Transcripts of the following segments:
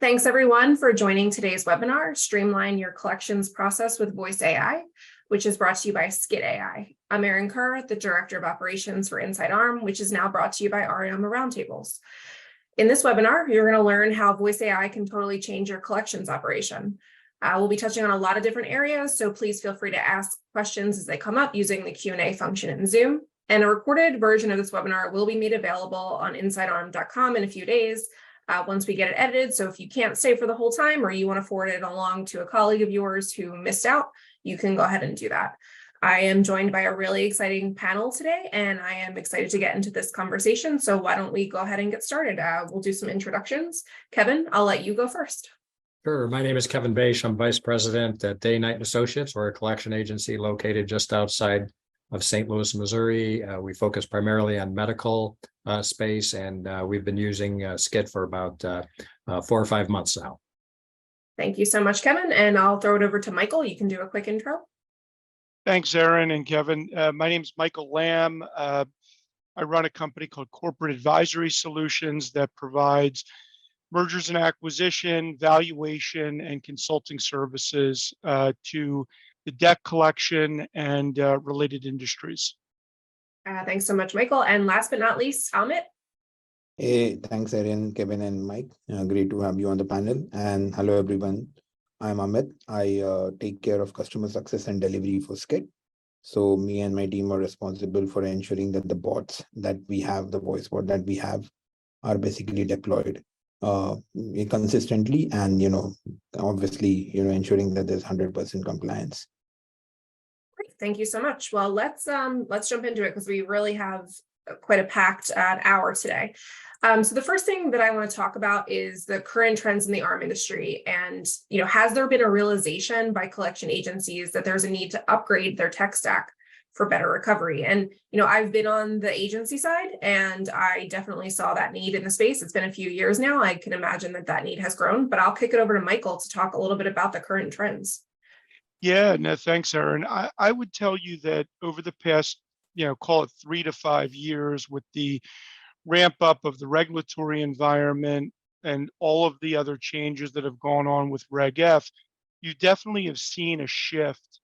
Thanks everyone for joining today's webinar, Streamline Your Collections Process with Voice AI, which is brought to you by Skit AI. I'm Erin Kerr, the Director of Operations for Inside ARM, which is now brought to you by ARIAMA Roundtables. In this webinar, you're going to learn how Voice AI can totally change your collections operation. We'll be touching on a lot of different areas, so please feel free to ask questions as they come up using the Q&A function in Zoom. And a recorded version of this webinar will be made available on InsideARM.com in a few days once we get it edited. So if you can't stay for the whole time or you want to forward it along to a colleague of yours who missed out, you can go ahead and do that. I am joined by a really exciting panel today, and I am excited to get into this conversation. So why don't we go ahead and get started? We'll do some introductions. Kevin, I'll let you go first. Sure. My name is Kevin Bache. I'm Vice President at Day Night Associates. We're a collection agency located just outside of St. Louis, Missouri. We focus primarily on medical space, and we've been using Skit for about 4 or 5 months now. Thank you so much, Kevin. And I'll throw it over to Michael. You can do a quick intro. Thanks, Erin and Kevin. My name is Michael Lamb. I run a company called Corporate Advisory Solutions that provides mergers and acquisition, valuation, and consulting services to the debt collection and related industries. Thanks so much, Michael. And last but not least, Amit. Hey, thanks, Erin, Kevin, and Mike. Great to have you on the panel. And hello, everyone. I'm Amit. I take care of customer success and delivery for Skit. So me and my team are responsible for ensuring that the bots that we have, the voice bot that we have, are basically deployed consistently, and obviously ensuring that there's 100% compliance. Great, thank you so much. Well, let's jump into it because we really have quite a packed hour today. So the first thing that I want to talk about is the current trends in the ARM industry, and has there been a realization by collection agencies that there's a need to upgrade their tech stack for better recovery? And I've been on the agency side, and I definitely saw that need in the space. It's been a few years now. I can imagine that need has grown, but I'll kick it over to Michael to talk a little bit about the current trends. Yeah, no, thanks, Erin. I would tell you that over the past, call it 3 to 5 years, with the ramp up of the regulatory environment and all of the other changes that have gone on with Reg F, you definitely have seen a shift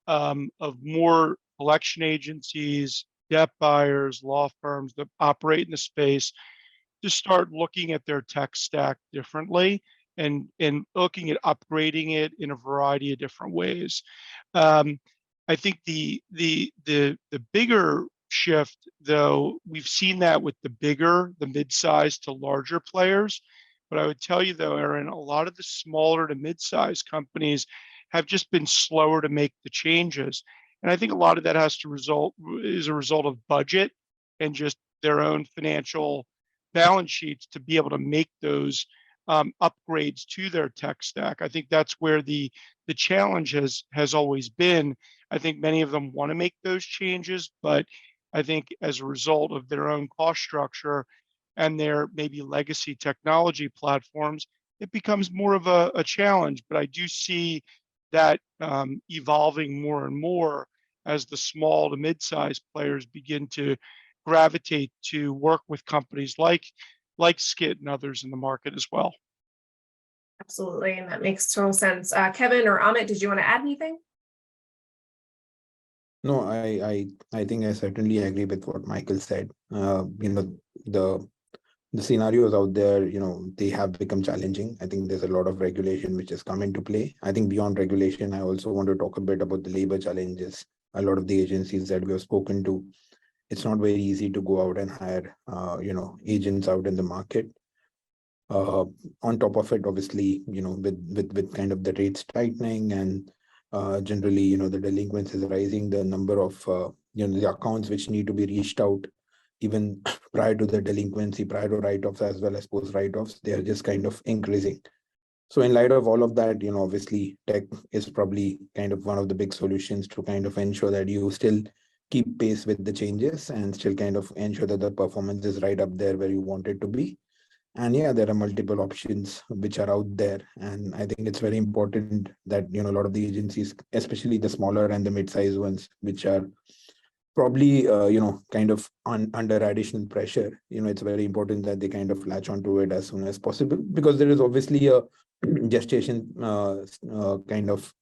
of more collection agencies, debt buyers, law firms that operate in the space to start looking at their tech stack differently and looking at upgrading it in a variety of different ways. I think the bigger shift, though, we've seen that with the mid-sized to larger players. But I would tell you, though, Erin, a lot of the smaller to mid-sized companies have just been slower to make the changes. And I think a lot of that is a result of budget and just their own financial balance sheets to be able to make those upgrades to their tech stack. I think that's where the challenge has always been. I think many of them want to make those changes, but I think as a result of their own cost structure and their maybe legacy technology platforms, it becomes more of a challenge. But I do see that evolving more and more as the small to mid-sized players begin to gravitate to work with companies like Skit and others in the market as well. Absolutely, and that makes total sense. Kevin or Amit, did you want to add anything? No, I think I certainly agree with what Michael said. The scenarios out there, they have become challenging. I think there's a lot of regulation which has come into play. I think beyond regulation, I also want to talk a bit about the labor challenges. A lot of the agencies that we have spoken to, it's not very easy to go out and hire, agents out in the market. On top of it, obviously, with kind of the rates tightening and generally, the delinquencies rising, the number of, the accounts which need to be reached out even prior to the delinquency, prior to write-offs as well as post write-offs, they are just kind of increasing. So in light of all of that, obviously tech is probably kind of one of the big solutions to kind of ensure that you still keep pace with the changes and still kind of ensure that the performance is right up there where you want it to be. And yeah, there are multiple options which are out there. And I think it's very important that, a lot of the agencies, especially the smaller and the mid-sized ones, which are probably, kind of under additional pressure, it's very important that they kind of latch onto it as soon as possible, because there is obviously a gestation kind of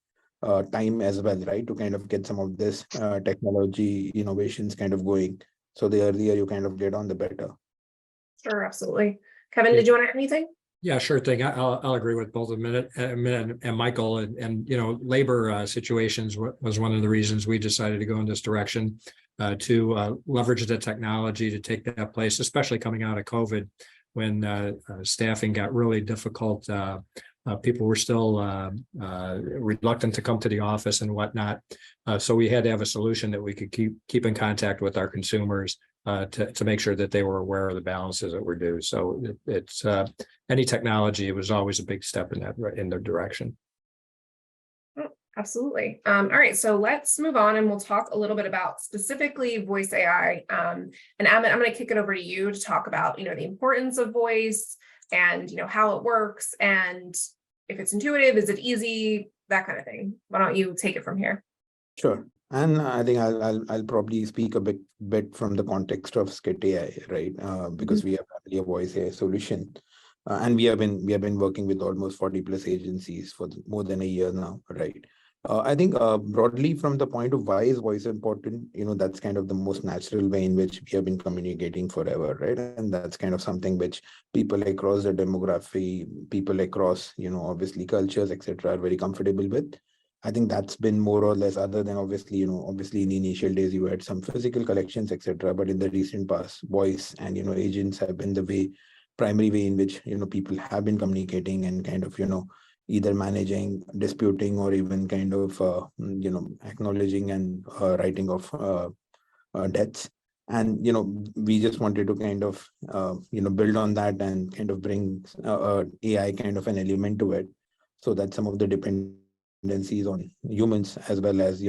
time as well, right? To kind of get some of this technology innovations kind of going. So the earlier you kind of get on, the better. Sure, absolutely. Kevin, Yeah. did you want to add anything? Yeah, sure thing. I'll agree with both a minute and Michael, and labor situations was one of the reasons we decided to go in this direction, to leverage the technology to take that place, especially coming out of COVID, when staffing got really difficult. People were still reluctant to come to the office and whatnot. So we had to have a solution that we could keep in contact with our consumers to make sure that they were aware of the balances that were due. So it's any technology, it was always a big step in their direction. Absolutely. All right, so let's move on and we'll talk a little bit about specifically voice AI. And Amit, I'm going to kick it over to you to talk about, the importance of voice and, how it works, and if it's intuitive, is it easy, that kind of thing. Why don't you take it from here? Sure. And I think I'll probably speak a bit from the context of Skit AI, right? Because we have a voice AI solution, and we have been working with almost 40 plus agencies for more than a year now, right? I think broadly from the point of why is voice important, that's kind of the most natural way in which we have been communicating forever, right? And that's kind of something which people across the demography, people across, obviously cultures, etc., are very comfortable with. I think that's been more or less, other than obviously in the initial days you had some physical collections, etc. But in the recent past, voice and agents have been the primary way in which people have been communicating and kind of either managing, disputing, or even kind of acknowledging and writing of debts. And we just wanted to kind of build on that and kind of bring AI kind of an element to it, so that some of the dependencies on humans as well as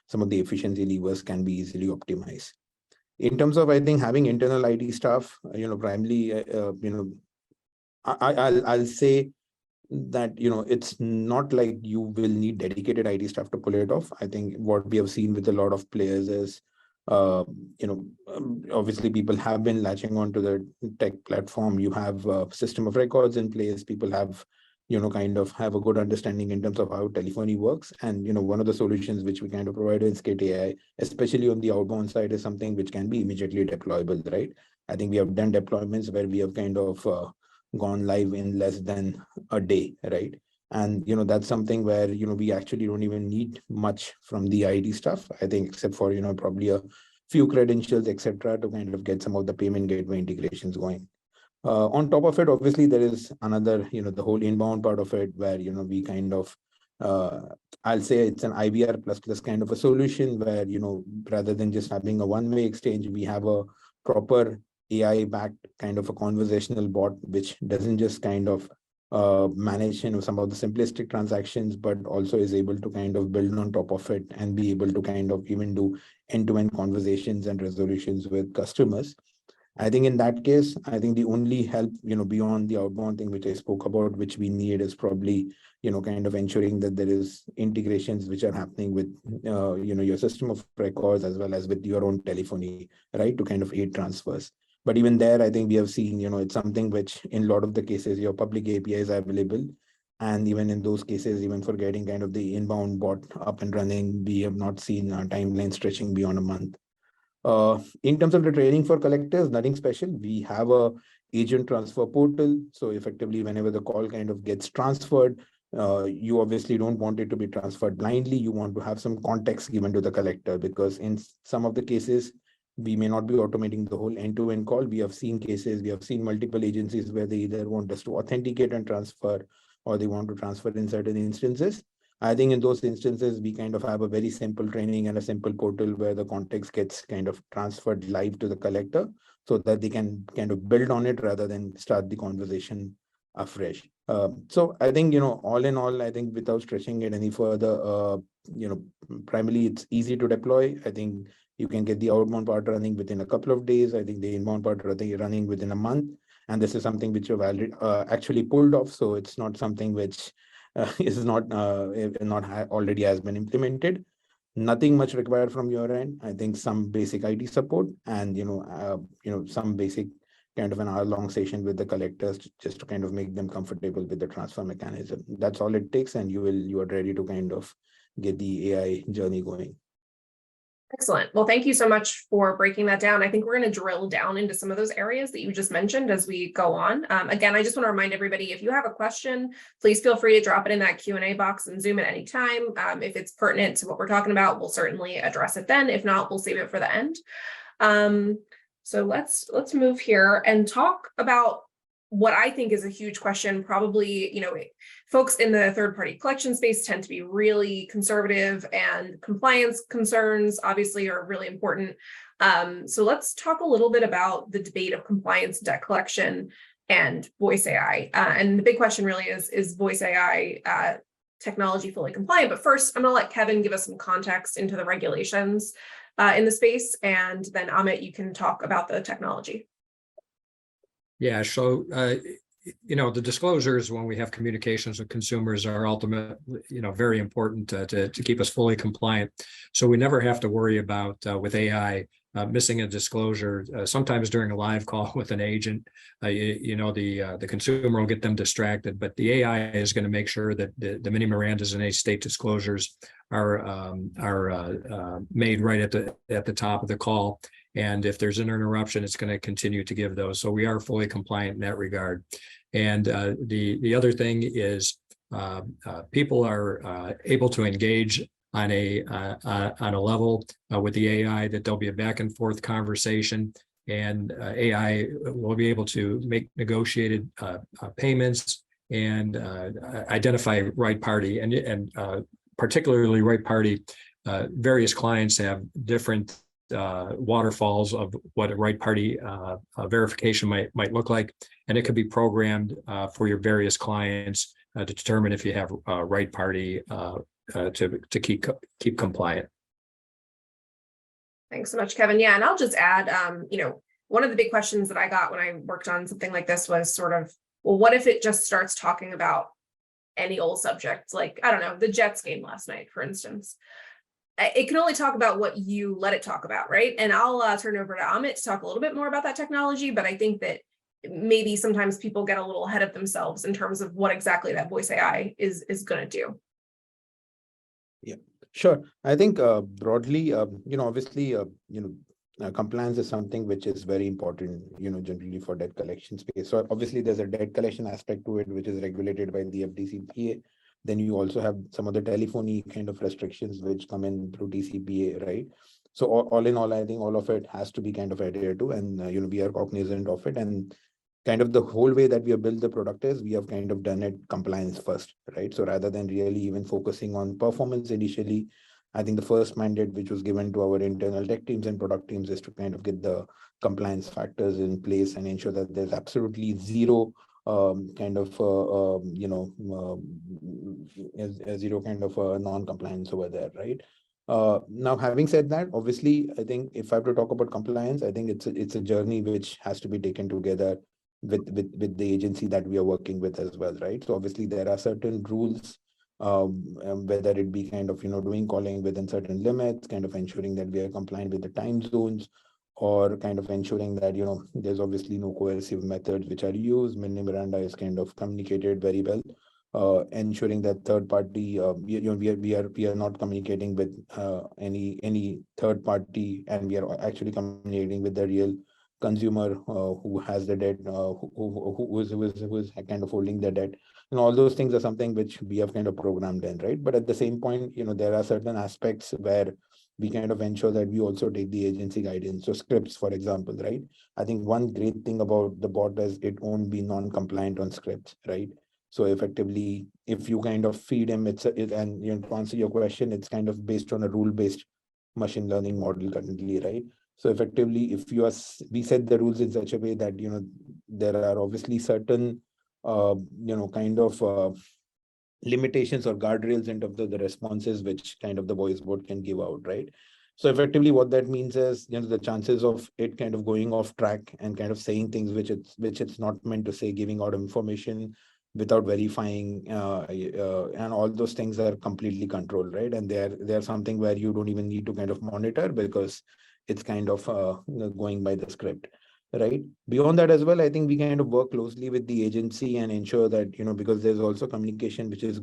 some of the efficiency levers can be easily optimized. In terms of, I think, having internal IT staff, primarily, I'll say that it's not like you will need dedicated IT staff to pull it off. I think what we have seen with a lot of players is obviously people have been latching onto the tech platform. You have a system of records in place. People have kind of have a good understanding in terms of how telephony works. And one of the solutions which we kind of provide in Skit AI, especially on the outbound side, is something which can be immediately deployable, right? I think we have done deployments where we have kind of gone live in less than a day, right? And that's something where we actually don't even need much from the IT stuff, I think, except for probably a few credentials, etc., to kind of get some of the payment gateway integrations going. On top of it, obviously there is another the whole inbound part of it, where we kind of I'll say it's an IVR plus kind of a solution where rather than just having a one-way exchange, we have a proper AI-backed kind of a conversational bot, which doesn't just kind of manage some of the simplistic transactions, but also is able to kind of build on top of it and be able to kind of even do end-to-end conversations and resolutions with customers. I think in that case, I think the only help, beyond the outbound thing which I spoke about, which we need, is probably, kind of ensuring that there is integrations which are happening with, your system of records as well as with your own telephony, right, to kind of aid transfers. But even there, I think we have seen, it's something which in a lot of the cases, your public APIs are available. And even in those cases, even for getting kind of the inbound bot up and running, we have not seen a timeline stretching beyond a month. In terms of the training for collectors, nothing special. We have a agent transfer portal. So effectively, whenever the call kind of gets transferred, you obviously don't want it to be transferred blindly. You want to have some context given to the collector, because in some of the cases, we may not be automating the whole end-to-end call. We have seen multiple agencies where they either want us to authenticate and transfer, or they want to transfer in certain instances. I think in those instances, we kind of have a very simple training and a simple portal where the context gets kind of transferred live to the collector, so that they can kind of build on it rather than start the conversation afresh. So I think, all in all, I think without stretching it any further, primarily it's easy to deploy. I think you can get the outbound part running within a couple of days. I think the inbound part running within a month. And this is something which you've already actually pulled off. So it's not something which is not already has been implemented. Nothing much required from your end. I think some basic IT support and some basic kind of an hour-long session with the collectors just to kind of make them comfortable with the transfer mechanism. That's all it takes, and you are ready to kind of get the AI journey going. Excellent. Well, thank you so much for breaking that down. I think we're going to drill down into some of those areas that you just mentioned as we go on. Again, I just want to remind everybody, if you have a question, please feel free to drop it in that Q&A box in Zoom at any time. If it's pertinent to what we're talking about, we'll certainly address it then. If not, we'll save it for the end. So let's move here and talk about what I think is a huge question. Probably, folks in the third-party collection space tend to be really conservative, and compliance concerns obviously are really important. So let's talk a little bit about the debate of compliance, debt collection, and voice AI. And the big question really is voice AI technology fully compliant? But first, I'm going to let Kevin give us some context into the regulations in the space, and then Amit, you can talk about the technology. Yeah, so, the disclosures when we have communications with consumers are ultimately, very important to keep us fully compliant. So we never have to worry about with AI missing a disclosure. Sometimes during a live call with an agent, the consumer will get them distracted, but the AI is going to make sure that the mini Mirandas and state disclosures are made right at the top of the call. And if there's an interruption, it's going to continue to give those. So we are fully compliant in that regard. And the other thing is people are able to engage on a level with the AI that there'll be a back and forth conversation, and AI will be able to make negotiated payments and identify right party, and particularly right party. Various clients have different waterfalls of what a right party verification might look like, and it could be programmed for your various clients to determine if you have a right party to keep compliant. Thanks so much, Kevin. Yeah, and I'll just add, one of the big questions that I got when I worked on something like this was sort of, well, what if it just starts talking about any old subject, like, I don't know, the Jets game last night, for instance. It can only talk about what you let it talk about, right? And I'll turn over to Amit to talk a little bit more about that technology, but I think that maybe sometimes people get a little ahead of themselves in terms of what exactly that voice AI is going to do. Yeah, sure. I think broadly, obviously, compliance is something which is very important, generally for debt collection space. So obviously there's a debt collection aspect to it, which is regulated by the FDCPA. Then you also have some of the telephony kind of restrictions which come in through DCPA, right? So all in all, I think all of it has to be kind of adhered to, and we are cognizant of it. And kind of the whole way that we have built the product is we have kind of done it compliance first, right? So rather than really even focusing on performance initially, I think the first mandate which was given to our internal tech teams and product teams is to kind of get the compliance factors in place and ensure that there's absolutely zero zero kind of non-compliance over there, right? Now, having said that, obviously, I think if I have to talk about compliance, I think it's a journey which has to be taken together with the agency that we are working with as well, right? So obviously there are certain rules, whether it be kind of doing calling within certain limits, kind of ensuring that we are compliant with the time zones, or kind of ensuring that there's obviously no coercive methods which are used. Mini Miranda is kind of communicated very well, ensuring that third party, we are not communicating with any third party, and we are actually communicating with the real consumer who has the debt, who is kind of holding the debt. And all those things are something which we have kind of programmed in, right? But at the same point, there are certain aspects where we kind of ensure that we also take the agency guidance. So scripts, for example, right? I think one great thing about the bot is it won't be non-compliant on scripts, right? So effectively, if you kind of feed him, and to answer your question, it's kind of based on a rule-based machine learning model currently, right? So effectively, if we set the rules in such a way that there are obviously certain kind of limitations or guardrails in terms of the responses which kind of the voice bot can give out, right? So effectively what that means is the chances of it kind of going off track and kind of saying things which it's not meant to say, giving out information without verifying, and all those things are completely controlled, right? And they're something where you don't even need to kind of monitor because it's kind of going by the script, right? Beyond that as well, I think we kind of work closely with the agency and ensure that, because there's also communication which is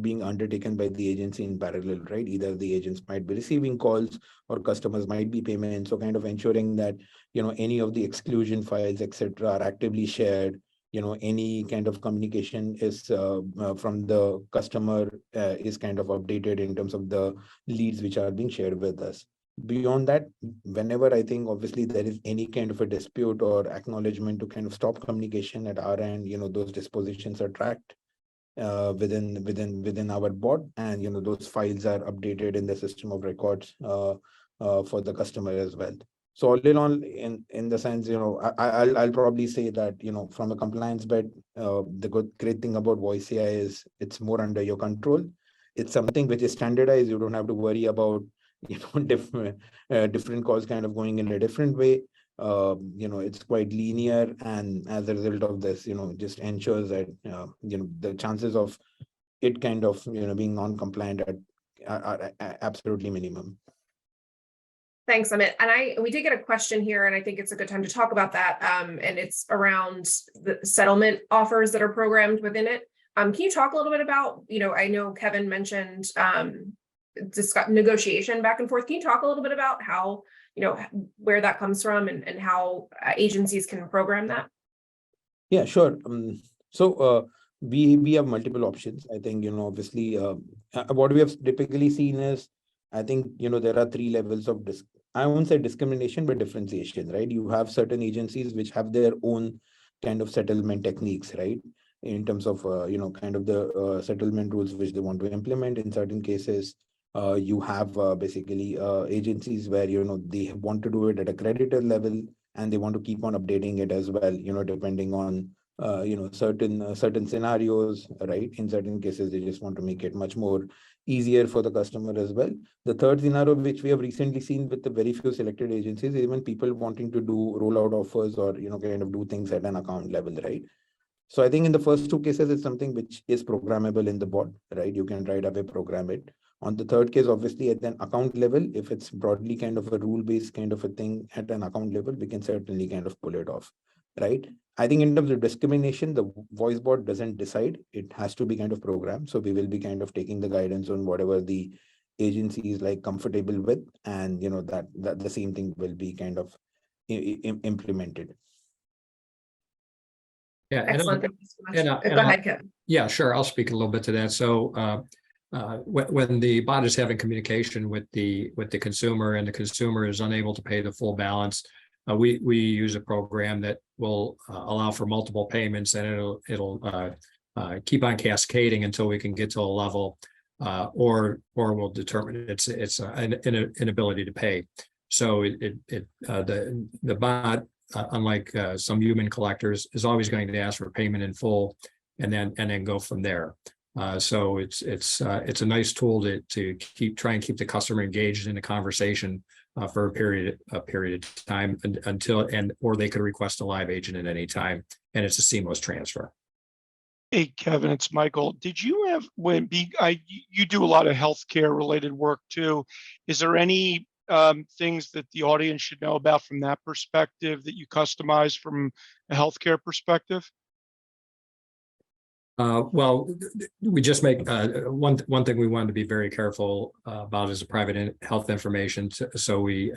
being undertaken by the agency in parallel, right? Either the agents might be receiving calls or customers might be payment. So kind of ensuring that, any of the exclusion files, etc., are actively shared. Any kind of communication is from the customer is kind of updated in terms of the leads which are being shared with us. Beyond that, whenever I think obviously there is any kind of a dispute or acknowledgement to kind of stop communication at our end, those dispositions are tracked within our bot, and those files are updated in the system of records for the customer as well. So all in all, in the sense, I'll probably say that, from a compliance bit, the great thing about voice AI is it's more under your control. It's something which is standardized. You don't have to worry about different calls kind of going in a different way. It's quite linear, and as a result of this, just ensures that the chances of it kind of being non-compliant are absolutely minimum. Thanks, Amit. And we did get a question here, and I think it's a good time to talk about that. And it's around the settlement offers that are programmed within it. Can you talk a little bit about, I know Kevin mentioned negotiation back and forth. Can you talk a little bit about how, where that comes from and how agencies can program that? Yeah, sure. So we have multiple options. I think, obviously, what we have typically seen is, I think, there are three levels of I won't say discrimination, but differentiation, right? You have certain agencies which have their own kind of settlement techniques, right? In terms of, kind of the settlement rules which they want to implement. In certain cases, you have basically agencies where, they want to do it at a creditor level, and they want to keep on updating it as well, depending on certain scenarios, right? In certain cases, they just want to make it much more easier for the customer as well. The third scenario, which we have recently seen with the very few selected agencies, even people wanting to do rollout offers or kind of do things at an account level, right? So I think in the first two cases, it's something which is programmable in the bot, right? You can right away program it. On the third case, obviously at an account level, if it's broadly kind of a rule-based kind of a thing at an account level, we can certainly kind of pull it off, right? I think in terms of discrimination, the voice bot doesn't decide. It has to be kind of programmed. So we will be kind of taking the guidance on whatever the agency is like comfortable with, and that the same thing will be kind of implemented. Yeah. Excellent. Thank you so much. Go ahead, Kevin. Yeah, sure. I'll speak a little bit to that. So when the bot is having communication with the consumer and the consumer is unable to pay the full balance, we use a program that will allow for multiple payments, and it'll keep on cascading until we can get to a level, or we'll determine it's an inability to pay. So the bot, unlike some human collectors, is always going to ask for payment in full, and then go from there. So it's a nice tool to try and keep the customer engaged in the conversation for a period of time or they could request a live agent at any time, and it's a seamless transfer. Hey, Kevin, it's Michael. Did you have you do a lot of healthcare related work too? Is there any things that the audience should know about from that perspective that you customize from a healthcare perspective? Well, we just make one thing we wanted to be very careful about is the private health information. So we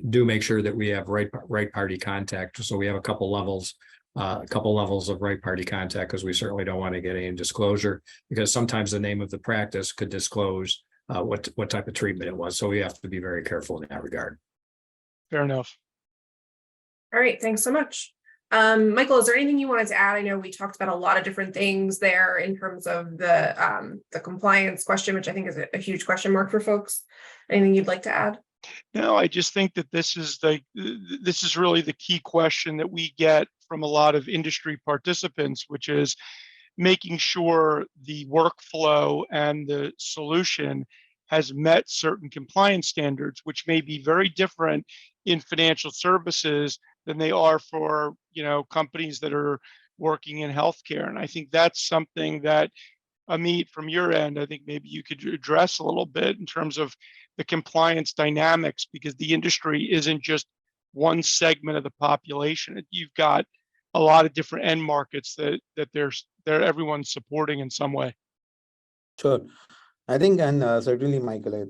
do make sure that we have right party contact. So we have a couple levels of right party contact, because we certainly don't want to get any disclosure, because sometimes the name of the practice could disclose what type of treatment it was. So we have to be very careful in that regard. Fair enough. All right, thanks so much. Michael, is there anything you wanted to add? I know we talked about a lot of different things there in terms of the compliance question, which I think is a huge question mark for folks. Anything you'd like to add? No, I just think that this is really the key question that we get from a lot of industry participants, which is making sure the workflow and the solution has met certain compliance standards, which may be very different in financial services than they are for companies that are working in healthcare. And I think that's something that, Amit, from your end, I think maybe you could address a little bit in terms of the compliance dynamics, because the industry isn't just one segment of the population. You've got a lot of different end markets that they're everyone's supporting in some way. Sure. I think, and certainly, Michael,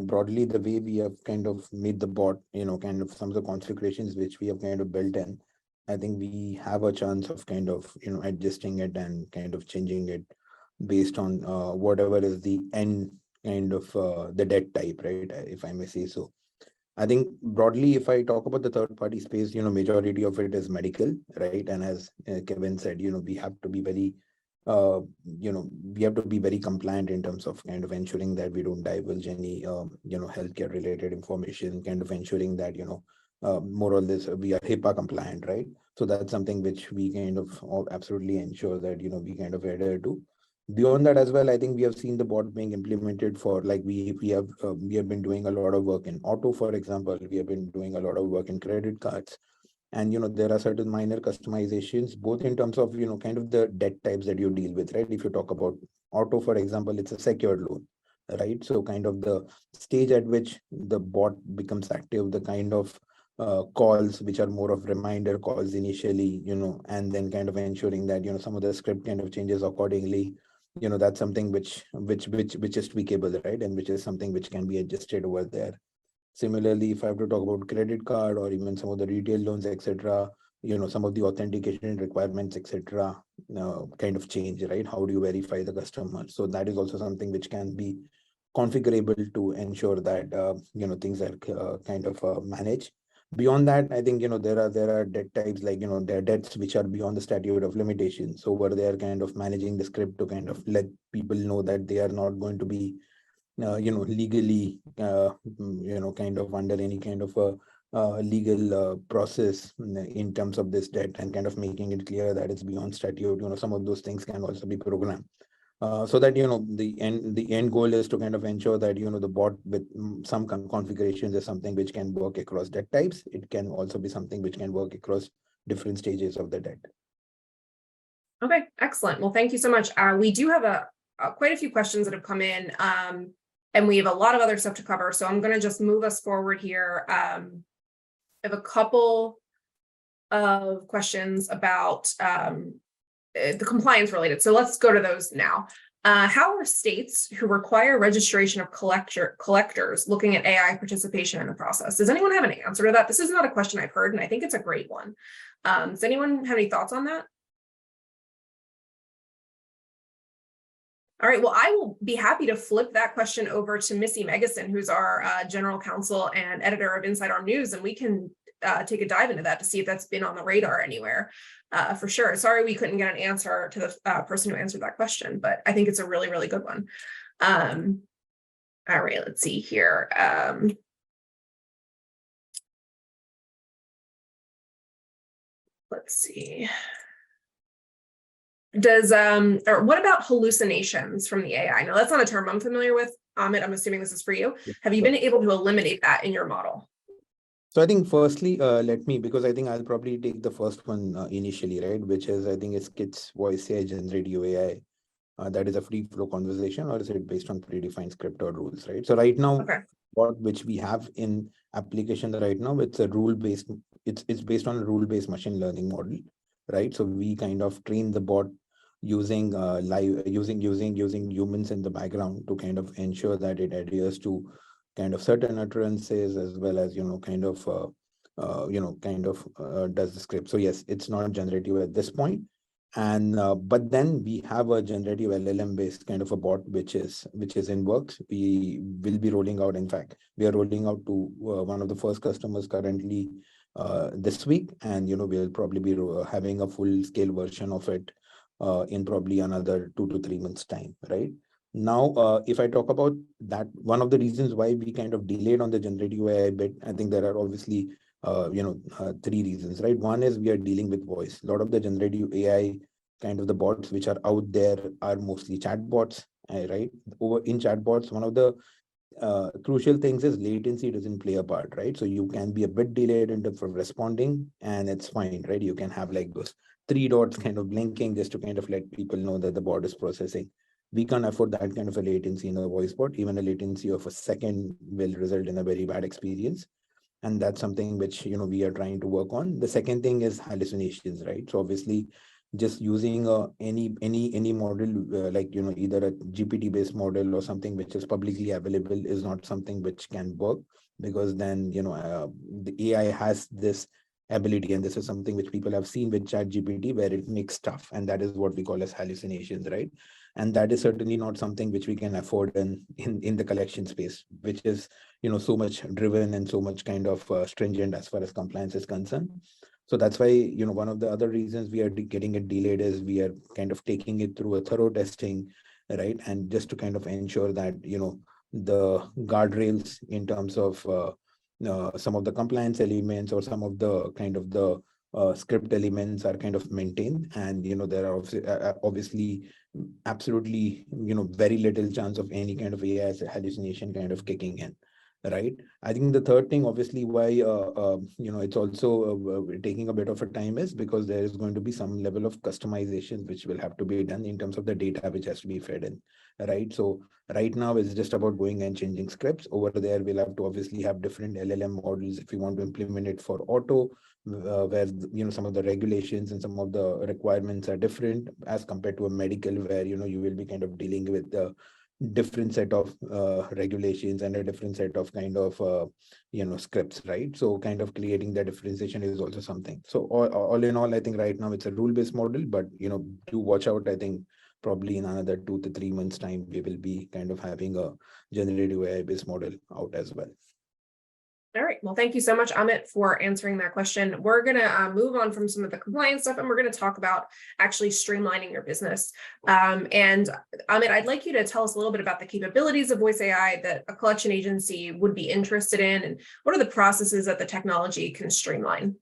broadly, the way we have kind of made the bot, kind of some of the configurations which we have kind of built in, I think we have a chance of kind of, adjusting it and kind of changing it based on whatever is the end kind of the debt type, right? If I may say so. I think broadly, if I talk about the third party space, majority of it is medical, right? And as Kevin said, we have to be very we have to be very compliant in terms of kind of ensuring that we don't divulge any, healthcare related information, kind of ensuring that, more or less we are HIPAA compliant, right? So that's something which we kind of absolutely ensure that, we kind of adhere to. Beyond that as well, I think we have seen the bot being implemented for, like, we have been doing a lot of work in auto, for example. We have been doing a lot of work in credit cards. And, there are certain minor customizations, both in terms of, kind of the debt types that you deal with, right? If you talk about auto, for example, it's a secured loan, right? So kind of the stage at which the bot becomes active, the kind of calls which are more of reminder calls initially, and then kind of ensuring that, some of the script kind of changes accordingly. That's something which is tweakable, right? And which is something which can be adjusted over there. Similarly, if I have to talk about credit card or even some of the retail loans, etc., some of the authentication requirements, etc., kind of change, right? How do you verify the customer? So that is also something which can be configurable to ensure that, things are kind of managed. Beyond that, I think, there are debt types, like, there are debts which are beyond the statute of limitations. So where they are kind of managing the script to kind of let people know that they are not going to be legally, kind of under any kind of a legal process in terms of this debt, and kind of making it clear that it's beyond statute. Some of those things can also be programmed. So that, the end goal is to kind of ensure that, the bot with some configurations is something which can work across debt types. It can also be something which can work across different stages of the debt. Okay, excellent. Well, thank you so much. We do have quite a few questions that have come in, and we have a lot of other stuff to cover. So I'm going to just move us forward here. I have a couple of questions about the compliance related. So let's go to those now. How are states who require registration of collectors looking at AI participation in the process? Does anyone have an answer to that? This is not a question I've heard, and I think it's a great one. Does anyone have any thoughts on that? All right, well, I will be happy to flip that question over to Missy Megason, who's our general counsel and editor of Inside Arm News, and we can take a dive into that to see if that's been on the radar anywhere, for sure. Sorry we couldn't get an answer to the person who answered that question, but I think it's a really, really good one. All right, let's see here. Let's see. Or what about hallucinations from the AI? Now, that's not a term I'm familiar with. Amit, I'm assuming this is for you. Have you been able to eliminate that in your model? So I think firstly, because I think I'll probably take the first one initially, right? Which is, I think it's Kit's voice AI, generative AI. That is a free flow conversation, or is it based on predefined script or rules, right? So right now, what which we have in application right now, it's a rule-based, it's based on a rule-based machine learning model, right? So we kind of train the bot using using humans in the background to kind of ensure that it adheres to kind of certain utterances, as well as does the script. So yes, it's not generative at this point. And but then we have a generative LLM based kind of a bot which is in works. We will be rolling out, in fact we are rolling out to one of the first customers currently this week, and we'll probably be having a full scale version of it in probably another 2 to 3 months time, right? Now, if I talk about that, one of the reasons why we kind of delayed on the generative AI bit, I think there are obviously 3 reasons, right? One is we are dealing with voice. A lot of the generative AI kind of the bots which are out there are mostly chatbots, right? Over in chatbots, one of the crucial things is latency doesn't play a part, right? So you can be a bit delayed in terms of responding, and it's fine, right? You can have like those three dots kind of blinking just to kind of let people know that the bot is processing. We can't afford that kind of a latency in a voice bot. Even a latency of a second will result in a very bad experience. And that's something which, we are trying to work on. The second thing is hallucinations, right? So obviously just using any model like, either a GPT based model or something which is publicly available is not something which can work, because then, the AI has this ability, and this is something which people have seen with chat GPT, where it makes stuff, and that is what we call as hallucinations, right? And that is certainly not something which we can afford in the collection space, which is, so much driven and so much kind of stringent as far as compliance is concerned. So that's why, one of the other reasons we are getting it delayed is we are kind of taking it through a thorough testing, right? And just to kind of ensure that, the guardrails in terms of some of the compliance elements or some of the kind of the script elements are kind of maintained. And, there are obviously absolutely, very little chance of any kind of AI hallucination kind of kicking in. Right. I think the third thing, obviously, why it's also taking a bit of a time is because there is going to be some level of customization which will have to be done in terms of the data which has to be fed in. Right. So right now it's just about going and changing scripts. Over there, we'll have to obviously have different LLM models if we want to implement it for auto, where some of the regulations and some of the requirements are different as compared to a medical, where you will be kind of dealing with the different set of regulations and a different set of kind of scripts, right? So kind of creating that differentiation is also something. So all in all, I think right now it's a rule-based model, but do watch out. I think probably in another 2 to 3 months time we will be kind of having a generative AI based model out as well. All right. Well, thank you so much, Amit, for answering that question. We're going to move on from some of the compliance stuff, and we're going to talk about actually streamlining your business. And Amit, I'd like you to tell us a little bit about the capabilities of voice AI that a collection agency would be interested in, and what are the processes that the technology can streamline?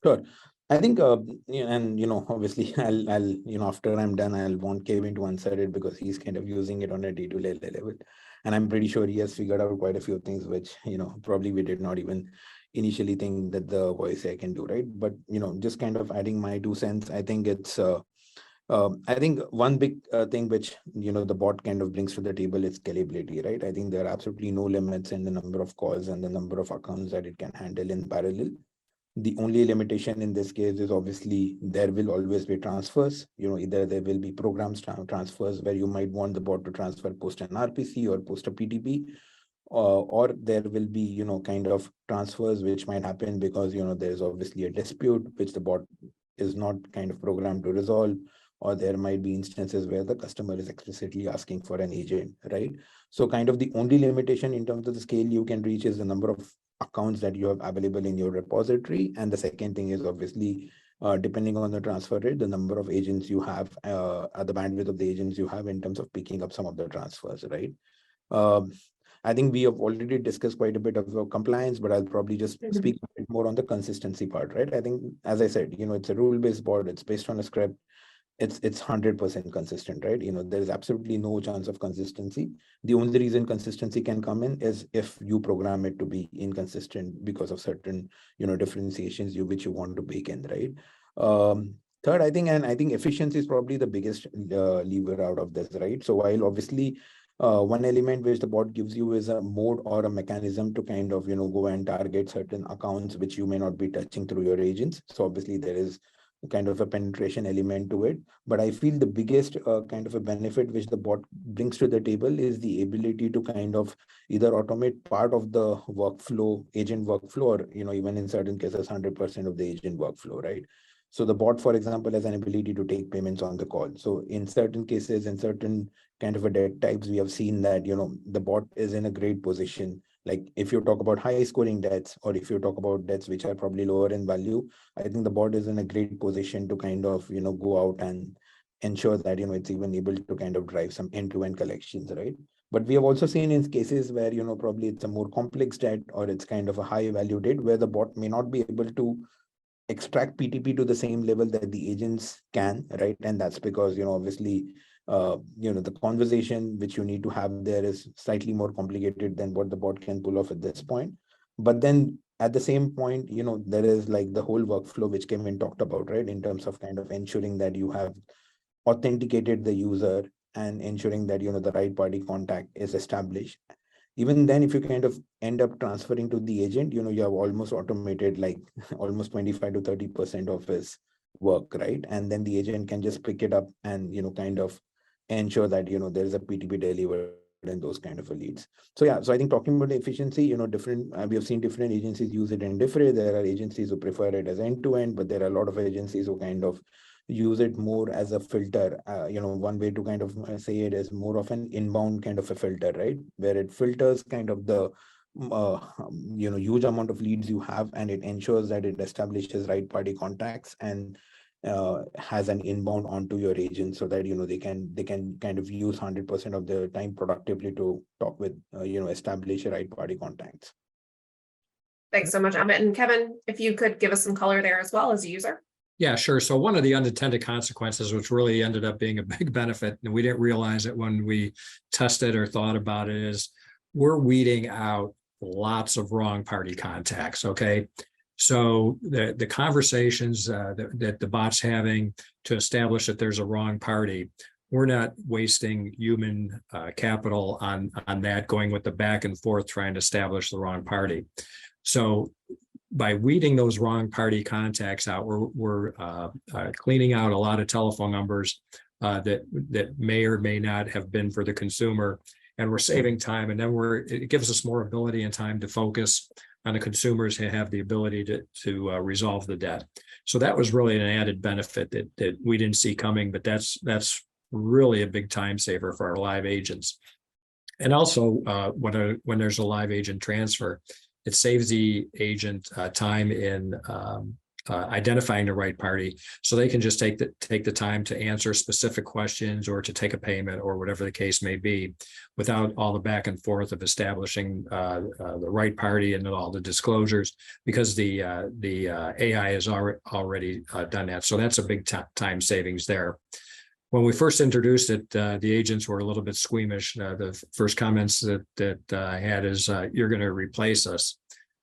Sure. I think, and obviously, I'll after I'm done, I'll want Kevin to answer it because he's kind of using it on a day-to-day level, and I'm pretty sure he has figured out quite a few things which probably we did not even initially think that the voice AI can do, right? But just kind of adding my 2 cents, I think it's I think one big thing which the bot kind of brings to the table is scalability, right? I think there are absolutely no limits in the number of calls and the number of accounts that it can handle in parallel. The only limitation in this case is obviously there will always be transfers. Either there will be programs transfers where you might want the bot to transfer post an RPC or post a PTP, or there will be kind of transfers which might happen because there's obviously a dispute which the bot is not kind of programmed to resolve, or there might be instances where the customer is explicitly asking for an agent, right? So kind of the only limitation in terms of the scale you can reach is the number of accounts that you have available in your repository. And the second thing is obviously, depending on the transfer rate, the number of agents you have, the bandwidth of the agents you have in terms of picking up some of the transfers, right? I think we have already discussed quite a bit of compliance, but I'll probably just speak a bit more on the consistency part, right? I think, as I said, it's a rule-based board. It's based on a script. It's 100% consistent, right? There is absolutely no chance of consistency. The only reason consistency can come in is if you program it to be inconsistent because of certain, differentiations which you want to bake in, right? Third, I think efficiency is probably the biggest lever out of this, right? So while obviously one element which the bot gives you is a mode or a mechanism to kind of, go and target certain accounts which you may not be touching through your agents. So obviously there is kind of a penetration element to it. But I feel the biggest kind of a benefit which the bot brings to the table is the ability to kind of either automate part of the workflow, agent workflow, or, even in certain cases, 100% of the agent workflow, right? So the bot, for example, has an ability to take payments on the call. So in certain cases, in certain kind of a debt types, we have seen that, the bot is in a great position. Like if you talk about high scoring debts, or if you talk about debts which are probably lower in value, I think the bot is in a great position to kind of, go out and ensure that, it's even able to kind of drive some end-to-end collections, right? But we have also seen in cases where, probably it's a more complex debt or it's kind of a high value debt where the bot may not be able to extract PTP to the same level that the agents can, right? And that's because, obviously, the conversation which you need to have there is slightly more complicated than what the bot can pull off at this point. But then at the same point, there is like the whole workflow which Kevin talked about, right? In terms of kind of ensuring that you have authenticated the user and ensuring that, the right party contact is established. Even then, if you kind of end up transferring to the agent, you have almost automated like almost 25 to 30% of his work, right? And then the agent can just pick it up and, kind of ensure that, there is a PTP delivered and those kind of leads. So yeah, so I think talking about efficiency, different, we have seen different agencies use it in different. There are agencies who prefer it as end-to-end, but there are a lot of agencies who kind of use it more as a filter. One way to kind of say it is more of an inbound kind of a filter, right? Where it filters kind of the huge amount of leads you have, and it ensures that it establishes right party contacts and has an inbound onto your agent, so that they can kind of use 100% of their time productively to talk with establish your right party contacts. Thanks so much, Amit. And Kevin, if you could give us some color there as well as a user. Yeah, sure. So one of the unintended consequences, which really ended up being a big benefit, and we didn't realize it when we tested or thought about it, is we're weeding out lots of wrong party contacts. Okay. So the conversations that the bot's having to establish that there's a wrong party, we're not wasting human capital on that, going with the back and forth trying to establish the wrong party. So by weeding those wrong party contacts out, we're cleaning out a lot of telephone numbers that may or may not have been for the consumer, and we're saving time. And then it gives us more ability and time to focus on the consumers who have the ability to resolve the debt. So that was really an added benefit that we didn't see coming, but that's really a big time saver for our live agents. And also when there's a live agent transfer, it saves the agent time in identifying the right party, so they can just take the time to answer specific questions or to take a payment or whatever the case may be, without all the back and forth of establishing the right party and all the disclosures, because the AI has already done that. So that's a big time savings there. When we first introduced it, the agents were a little bit squeamish. The first comments that I had is, "You're going to replace us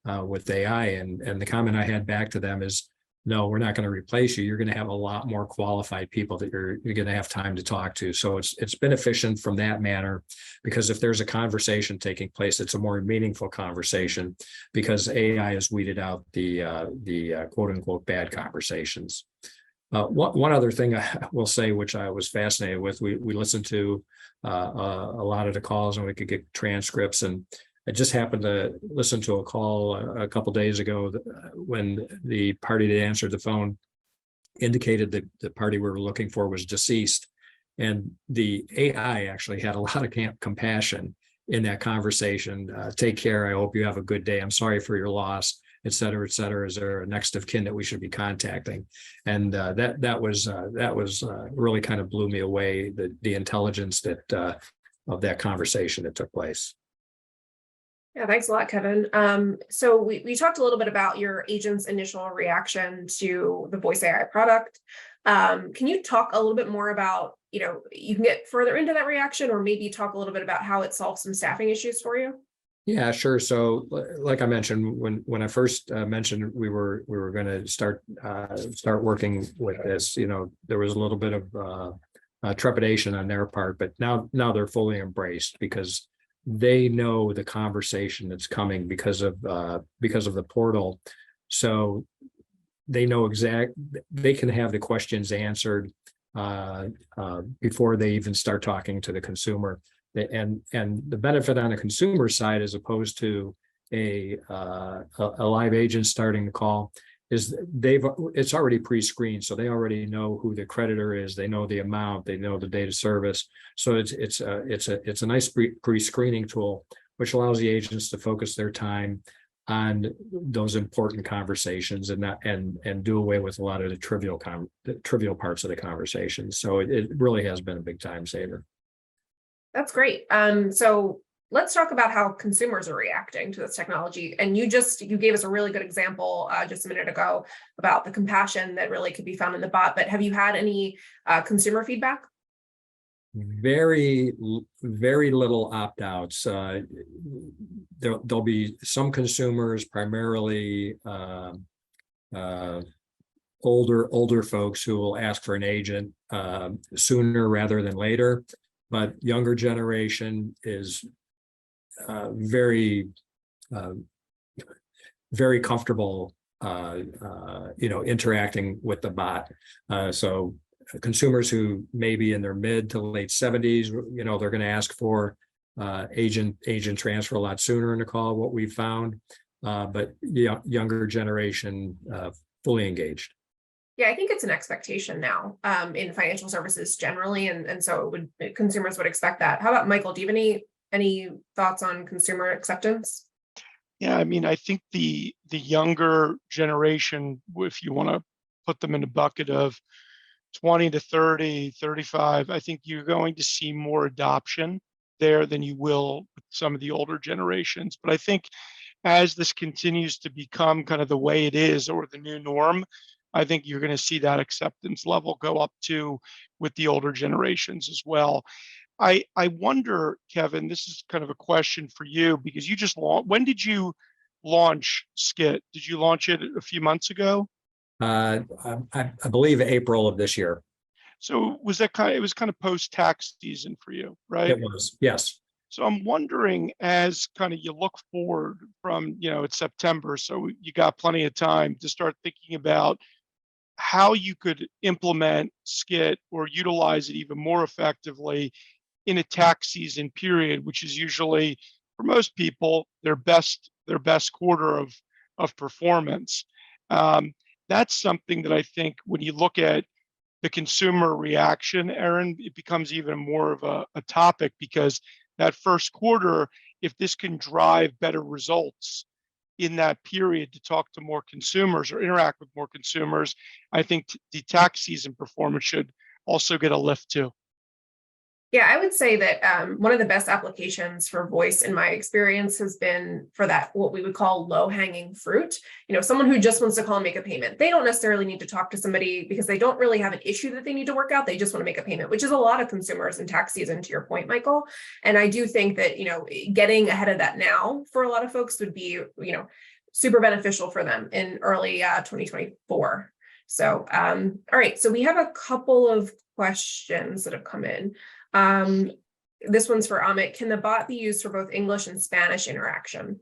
with AI," and the comment I had back to them is, "No, we're not going to replace you. You're going to have a lot more qualified people that you're going to have time to talk to." So it's been efficient from that manner, because if there's a conversation taking place, it's a more meaningful conversation, because AI has weeded out the quote unquote bad conversations. One other thing I will say, which I was fascinated with, we listened to a lot of the calls, and we could get transcripts. And I just happened to listen to a call a couple of days ago when the party that answered the phone indicated that the party we were looking for was deceased. And the AI actually had a lot of compassion in that conversation. "Take care. I hope you have a good day. I'm sorry for your loss, et cetera, et cetera. Is there a next of kin that we should be contacting?" And that was really kind of blew me away, the intelligence of that conversation that took place. Yeah, thanks a lot, Kevin. So we talked a little bit about your agent's initial reaction to the voice AI product. Can you talk a little bit more about, you can get further into that reaction, or maybe talk a little bit about how it solves some staffing issues for you? Yeah, sure. So like I mentioned, when I first mentioned we were going to start working with this, there was a little bit of trepidation on their part, but now they're fully embraced, because they know the conversation that's coming because of the portal. So they know they can have the questions answered before they even start talking to the consumer. And the benefit on the consumer side, as opposed to a live agent starting the call, is it's already pre-screened, so they already know who the creditor is, they know the amount, they know the date of service. So it's a nice pre-screening tool, which allows the agents to focus their time on those important conversations and do away with a lot of the trivial parts of the conversation. So it really has been a big time saver. That's great. So let's talk about how consumers are reacting to this technology. And you gave us a really good example just a minute ago about the compassion that really could be found in the bot. But have you had any consumer feedback? very little opt-outs. There'll be some consumers, primarily older folks, who will ask for an agent sooner rather than later, but younger generation is very comfortable interacting with the bot. So consumers who may be in their mid to late 70s, they're going to ask for agent transfer a lot sooner in the call, what we've found. But younger generation fully engaged. Yeah, I think it's an expectation now in financial services generally, and so consumers would expect that. How about Michael? Do you have any thoughts on consumer acceptance? Yeah, I mean, I think the younger generation, if you want to put them in a bucket of 20 to 30, 35, I think you're going to see more adoption there than you will with some of the older generations. But I think as this continues to become kind of the way it is, or the new norm, I think you're going to see that acceptance level go up too with the older generations as well. I wonder, Kevin, this is kind of a question for you, because you just launched. When did you launch Skit? Did you launch it a few months ago? I believe April of this year. So was that it was kind of post-tax season for you, right? It was, yes. So I'm wondering, as kind of you look forward from, it's September, so you got plenty of time to start thinking about how you could implement Skit or utilize it even more effectively in a tax season period, which is usually, for most people, their best quarter of performance. That's something that I think, when you look at the consumer reaction, Aaron, it becomes even more of a topic, because that first quarter, if this can drive better results in that period to talk to more consumers or interact with more consumers, I think the tax season performance should also get a lift too. Yeah, I would say that one of the best applications for voice in my experience has been for that, what we would call low-hanging fruit. Someone who just wants to call and make a payment. They don't necessarily need to talk to somebody because they don't really have an issue that they need to work out. They just want to make a payment, which is a lot of consumers in tax season, to your point, Michael. And I do think that, getting ahead of that now for a lot of folks would be, super beneficial for them in early 2024. So, all right. So we have a couple of questions that have come in. This one's for Amit. Can the bot be used for both English and Spanish interaction?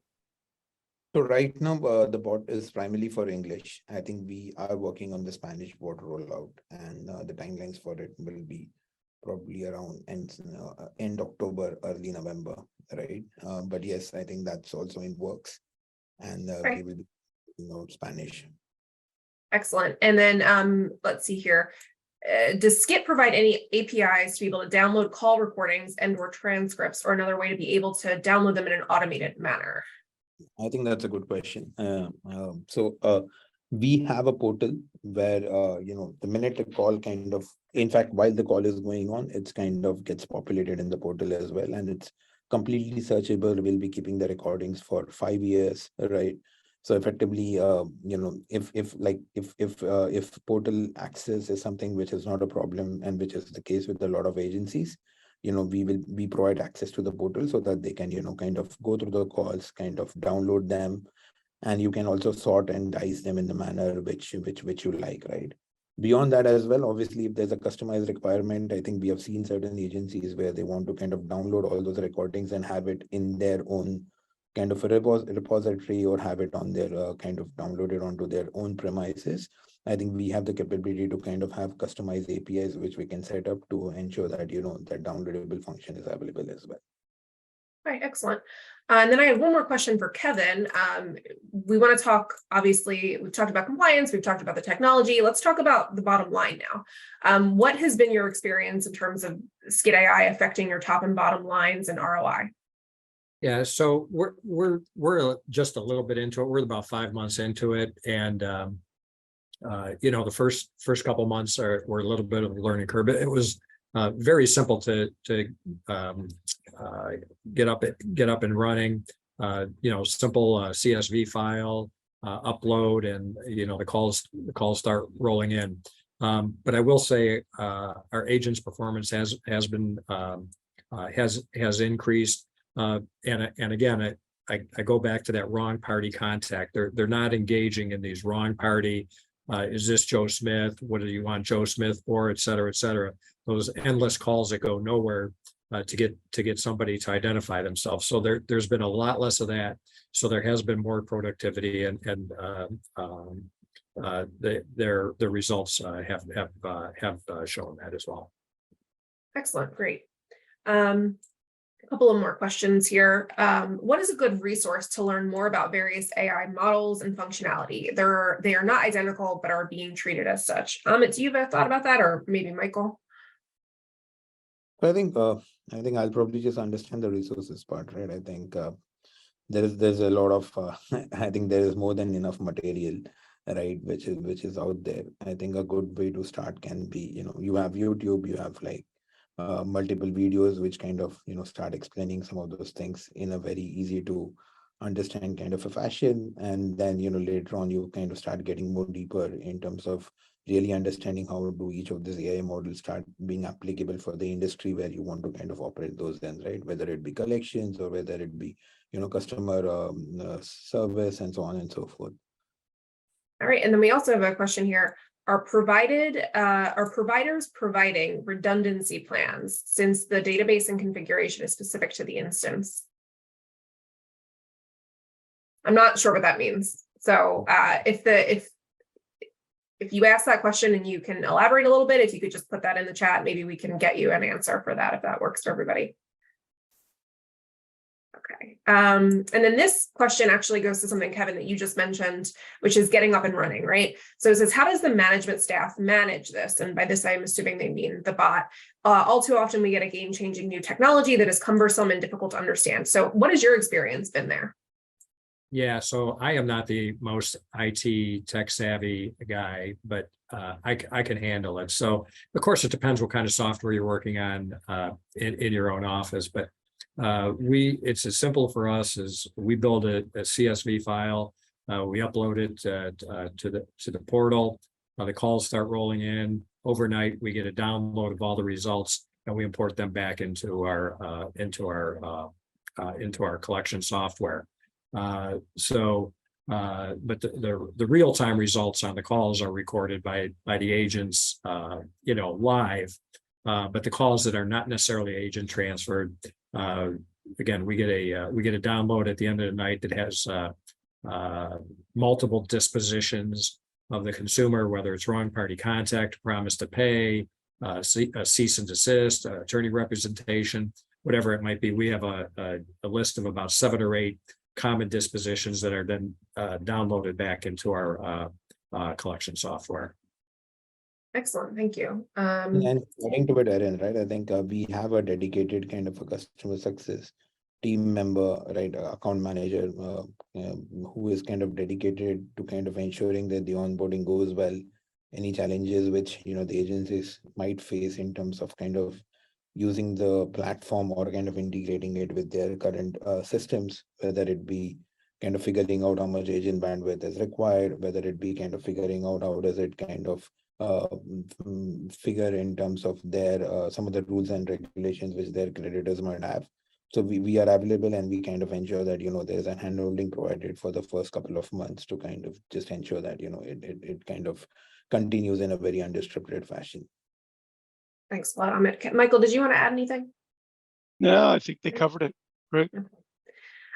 So right now, the bot is primarily for English. I think we are working on the Spanish bot rollout, and the timelines for it will be probably around end October, early November, right? But yes, I think that's also in works, and we will be Spanish. Excellent. And then let's see here. Does Skit provide any APIs to be able to download call recordings and/or transcripts, or another way to be able to download them in an automated manner? I think that's a good question. We have a portal where, the minute a call in fact, while the call is going on, it's kind of gets populated in the portal as well. And it's completely searchable. We'll be keeping the recordings for 5 years, right? So effectively, if portal access is something which is not a problem, and which is the case with a lot of agencies, we provide access to the portal so that they can, kind of go through the calls, kind of download them, and you can also sort and dice them in the manner which you like, right? Beyond that as well, obviously, if there's a customized requirement, I think we have seen certain agencies where they want to kind of download all those recordings and have it in their own kind of a repository, or have it on their kind of downloaded onto their own premises. I think we have the capability to kind of have customized APIs which we can set up to ensure that, that downloadable function is available as well. All right, excellent. And then I have one more question for Kevin. We want to talk, obviously, we've talked about compliance, we've talked about the technology. Let's talk about the bottom line now. What has been your experience in terms of Skit AI affecting your top and bottom lines and ROI? Yeah, so we're just a little bit into it. We're about 5 months into it, and the first couple months were a little bit of a learning curve. But it was very simple to get up and running. Simple CSV file upload, and the calls start rolling in. But I will say our agents' performance has increased. And again, I go back to that wrong party contact. They're not engaging in these wrong party. Is this Joe Smith? What do you want Joe Smith for? Et cetera, et cetera. Those endless calls that go nowhere to get somebody to identify themselves. So there's been a lot less of that. So there has been more productivity, and their results have shown that as well. Excellent, great. A couple of more questions here. What is a good resource to learn more about various AI models and functionality? They are not identical, but are being treated as such. Amit, do you have a thought about that, or maybe Michael? I think I'll probably just understand the resources part, right? I think there's a lot of I think there is more than enough material, right, which is out there. I think a good way to start can be, you have YouTube, you have like multiple videos which kind of start explaining some of those things in a very easy to understand kind of a fashion, and then later on you kind of start getting more deeper in terms of really understanding how do each of these AI models start being applicable for the industry where you want to kind of operate those then, right? Whether it be collections or whether it be customer service and so on and so forth. All right, and then we also have a question here. Are providers providing redundancy plans since the database and configuration is specific to the instance? I'm not sure what that means. So if you ask that question and you can elaborate a little bit, if you could just put that in the chat, maybe we can get you an answer for that if that works for everybody. Okay. And then this question actually goes to something, Kevin, that you just mentioned, which is getting up and running, right? So it says, how does the management staff manage this? And by this, I'm assuming they mean the bot. All too often, we get a game-changing new technology that is cumbersome and difficult to understand. So what has your experience been there? Yeah, so I am not the most IT tech savvy guy, but I can handle it. So of course, it depends what kind of software you're working on in your own office, but it's as simple for us as we build a CSV file, we upload it to the portal, the calls start rolling in. Overnight, we get a download of all the results, and we import them back into our collection software. But the real-time results on the calls are recorded by the agents, live. But the calls that are not necessarily agent transferred, again, we get a download at the end of the night that has multiple dispositions of the consumer, whether it's wrong party contact, promise to pay, a cease and desist, attorney representation, whatever it might be. We have a list of about 7 or 8 common dispositions that are then downloaded back into our collection software. Excellent, thank you. And adding to it, Erin, right? I think we have a dedicated kind of a customer success team member, right? Account manager who is kind of dedicated to kind of ensuring that the onboarding goes well. Any challenges which the agencies might face in terms of kind of using the platform or kind of integrating it with their current systems, whether it be kind of figuring out how much agent bandwidth is required, whether it be kind of figuring out how does it kind of figure in terms of their some of the rules and regulations which their creditors might have. So we are available, and we kind of ensure that there's a handholding provided for the first couple of months to kind of just ensure that it kind of continues in a very undistributed fashion. Thanks a lot, Amit. Michael, did you want to add anything? No, I think they covered it. Great.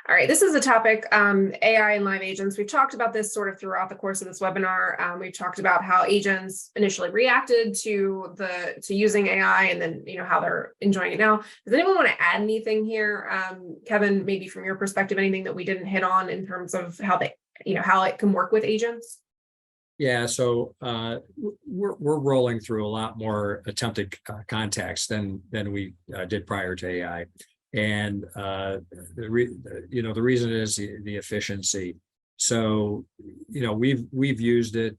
All right, this is a topic, AI and live agents. We've talked about this sort of throughout the course of this webinar. We've talked about how agents initially reacted to using AI, and then how they're enjoying it now. Does anyone want to add anything here? Kevin, maybe from your perspective, anything that we didn't hit on in terms of how how it can work with agents? Yeah, so we're rolling through a lot more attempted contacts than we did prior to AI. And the reason is the efficiency. So we've used it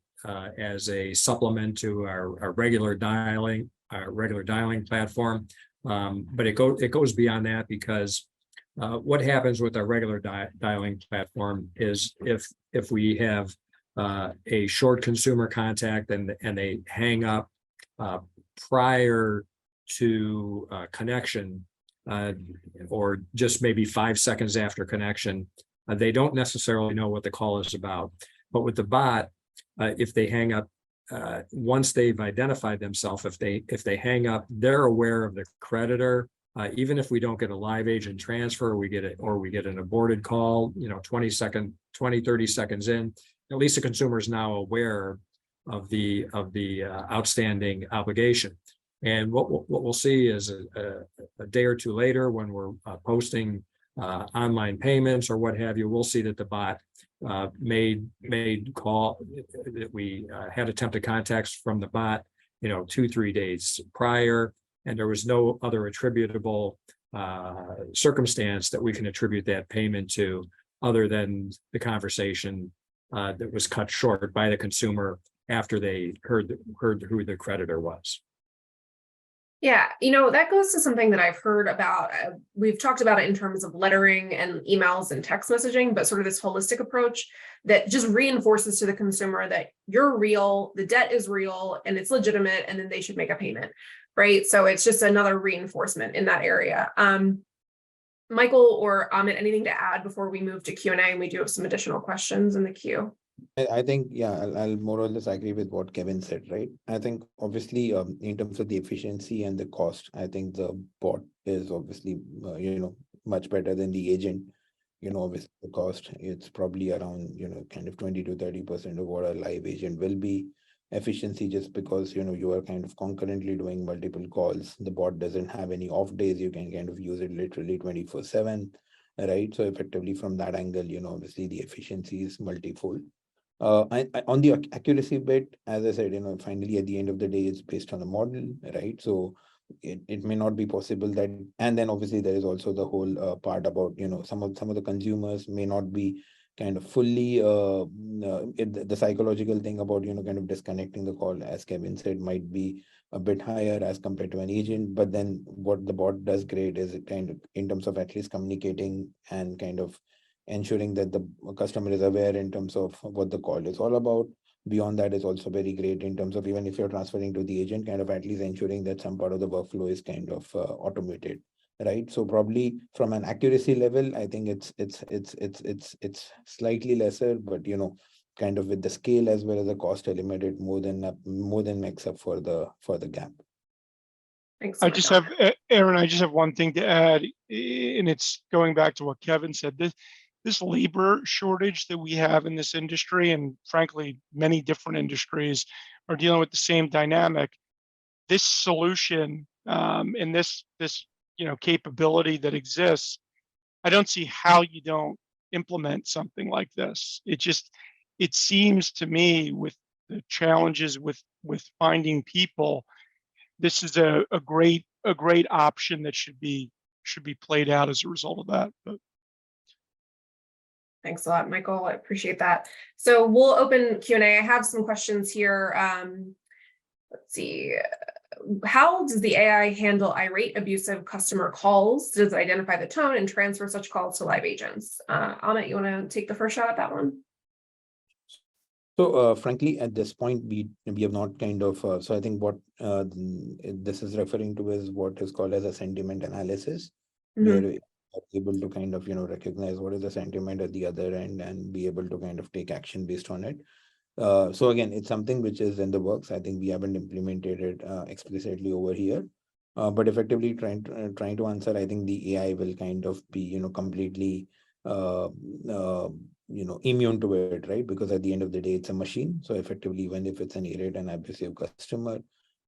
as a supplement to our regular dialing platform, but it goes beyond that, because what happens with our regular dialing platform is if we have a short consumer contact and they hang up prior to connection, or just maybe 5 seconds after connection, they don't necessarily know what the call is about. But with the bot, if they hang up, once they've identified themselves, if they hang up, they're aware of the creditor. Even if we don't get a live agent transfer, we get an aborted call, 20, 30 seconds in, at least the consumer is now aware of the outstanding obligation. And what we'll see is a day or two later, when we're posting online payments or what have you, we'll see that the bot made call that we had attempted contacts from the bot, 2-3 days prior, and there was no other attributable circumstance that we can attribute that payment to, other than the conversation that was cut short by the consumer after they heard who the creditor was. Yeah, that goes to something that I've heard about. We've talked about it in terms of lettering and emails and text messaging, but sort of this holistic approach that just reinforces to the consumer that you're real, the debt is real, and it's legitimate, and then they should make a payment, right? So it's just another reinforcement in that area. Michael or Amit, anything to add before we move to Q&A? And we do have some additional questions in the queue. I think, yeah, I'll more or less agree with what Kevin said, right? I think obviously in terms of the efficiency and the cost, I think the bot is obviously, much better than the agent. Obviously the cost, it's probably around, kind of 20 to 30% of what a live agent will be. Efficiency, just because, you are kind of concurrently doing multiple calls. The bot doesn't have any off days. You can kind of use it literally 24/7, right? So effectively from that angle, obviously the efficiency is multifold. On the accuracy bit, as I said, finally at the end of the day, it's based on a model, right? So it may not be possible that, and then obviously there is also the whole part about, some of the consumers may not be kind of fully, the psychological thing about, kind of disconnecting the call, as Kevin said, might be a bit higher as compared to an agent. But then what the bot does great is it kind of, in terms of at least communicating and kind of ensuring that the customer is aware in terms of what the call is all about. Beyond that is also very great in terms of, even if you're transferring to the agent, kind of at least ensuring that some part of the workflow is kind of automated, right? So probably from an accuracy level, I think it's slightly lesser, but kind of with the scale as well as the cost element, it more than makes up for the gap. Thanks. I just have, Aaron, I just have one thing to add, and it's going back to what Kevin said. This labor shortage that we have in this industry, and frankly, many different industries are dealing with the same dynamic. This solution and this capability that exists, I don't see how you don't implement something like this. It seems to me, with the challenges with finding people, this is a great option that should be played out as a result of that. But thanks a lot, Michael. I appreciate that. So we'll open Q&A. I have some questions here. Let's see. How does the AI handle irate, abusive customer calls? Does it identify the tone and transfer such calls to live agents? Amit, you want to take the first shot at that one? So frankly, at this point, we have not kind of, so I think what this is referring to is what is called as a sentiment analysis, where we are able to kind of, recognize what is the sentiment at the other end and be able to kind of take action based on it. So again, it's something which is in the works. I think we haven't implemented it explicitly over here, but effectively trying to answer, I think the AI will kind of be, completely, immune to it, right? Because at the end of the day, it's a machine. So effectively, even if it's an irate and abusive customer,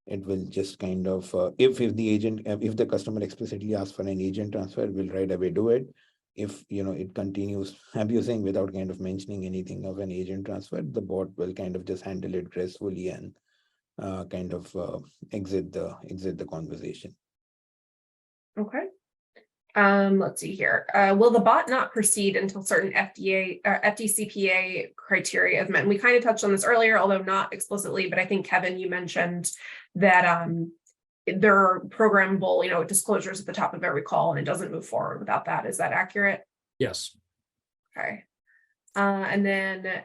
it will just kind of, if the customer explicitly asks for an agent transfer, we'll right away do it. If it continues abusing without kind of mentioning anything of an agent transfer, the bot will kind of just handle it gracefully and kind of exit the conversation. Okay. Let's see here. Will the bot not proceed until certain FDCPA criteria is met? And we kind of touched on this earlier, although not explicitly, but I think, Kevin, you mentioned that there are programmable, disclosures at the top of every call, and it doesn't move forward without that. Is that accurate? Yes. Okay. And then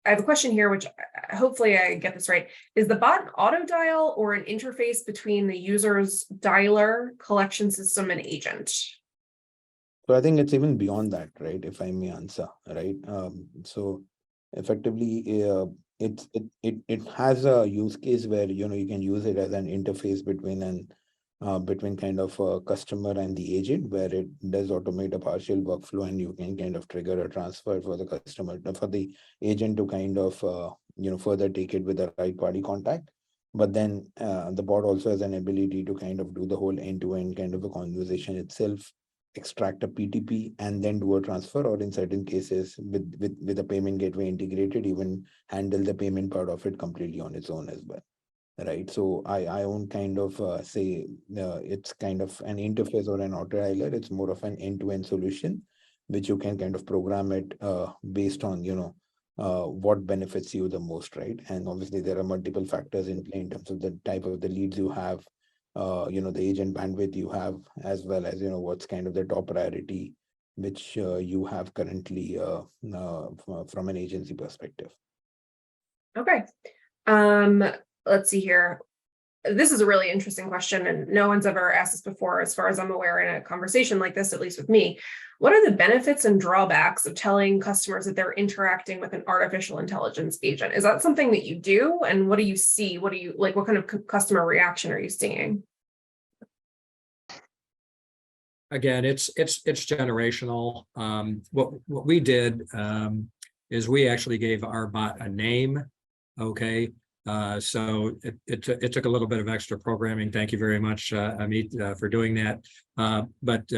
I have a question here, which hopefully I get this right. Is the bot an auto dial or an interface between the user's dialer, collection system, and agent? So I think it's even beyond that, right? If I may answer, right? So effectively, it has a use case where you can use it as an interface between kind of a customer and the agent, where it does automate a partial workflow, and you can kind of trigger a transfer for the customer, for the agent to kind of further take it with the right party contact. But then the bot also has an ability to kind of do the whole end-to-end kind of a conversation itself, extract a PTP, and then do a transfer, or in certain cases with a payment gateway integrated, even handle the payment part of it completely on its own as well. Right. So I won't kind of say it's kind of an interface or an auto dialer. It's more of an end-to-end solution, which you can kind of program it based on, what benefits you the most, right? And obviously there are multiple factors in play in terms of the type of the leads you have, the agent bandwidth you have, as well as, what's kind of the top priority, which you have currently from an agency perspective. Okay. Let's see here. This is a really interesting question, and no one's ever asked this before, as far as I'm aware, in a conversation like this, at least with me. What are the benefits and drawbacks of telling customers that they're interacting with an artificial intelligence agent? Is that something that you do? And what do you see? What do you like? What kind of customer reaction are you seeing? Again, it's generational. What we did is we actually gave our bot a name. Okay. So it took a little bit of extra programming. Thank you very much, Amit, for doing that. But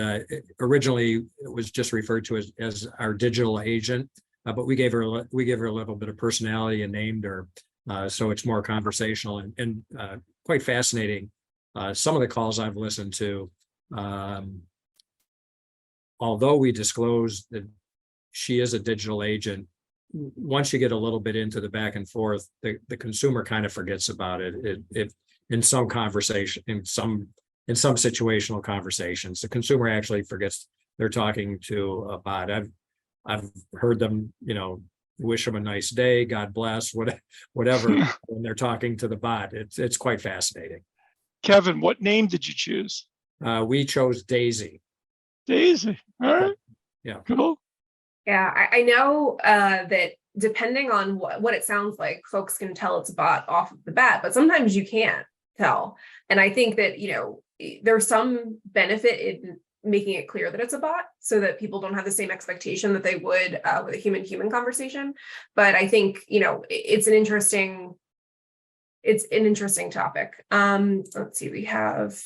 originally it was just referred to as our digital agent. But we gave her a little bit of personality and named her, so it's more conversational and quite fascinating. Some of the calls I've listened to, although we disclosed that she is a digital agent, once you get a little bit into the back and forth, the consumer kind of forgets about it. It in some conversation, in some situational conversations, the consumer actually forgets they're talking to a bot. I've heard them, wish them a nice day, God bless, whatever, when they're talking to the bot. It's quite fascinating. Kevin, what name did you choose? We chose Daisy. Daisy. All right. Yeah. Cool. Yeah, I know that depending on what it sounds like, folks can tell it's a bot off of the bat, but sometimes you can't tell. And I think that, there's some benefit in making it clear that it's a bot, so that people don't have the same expectation that they would with a human conversation. But I think, it's an interesting topic. Let's see, we have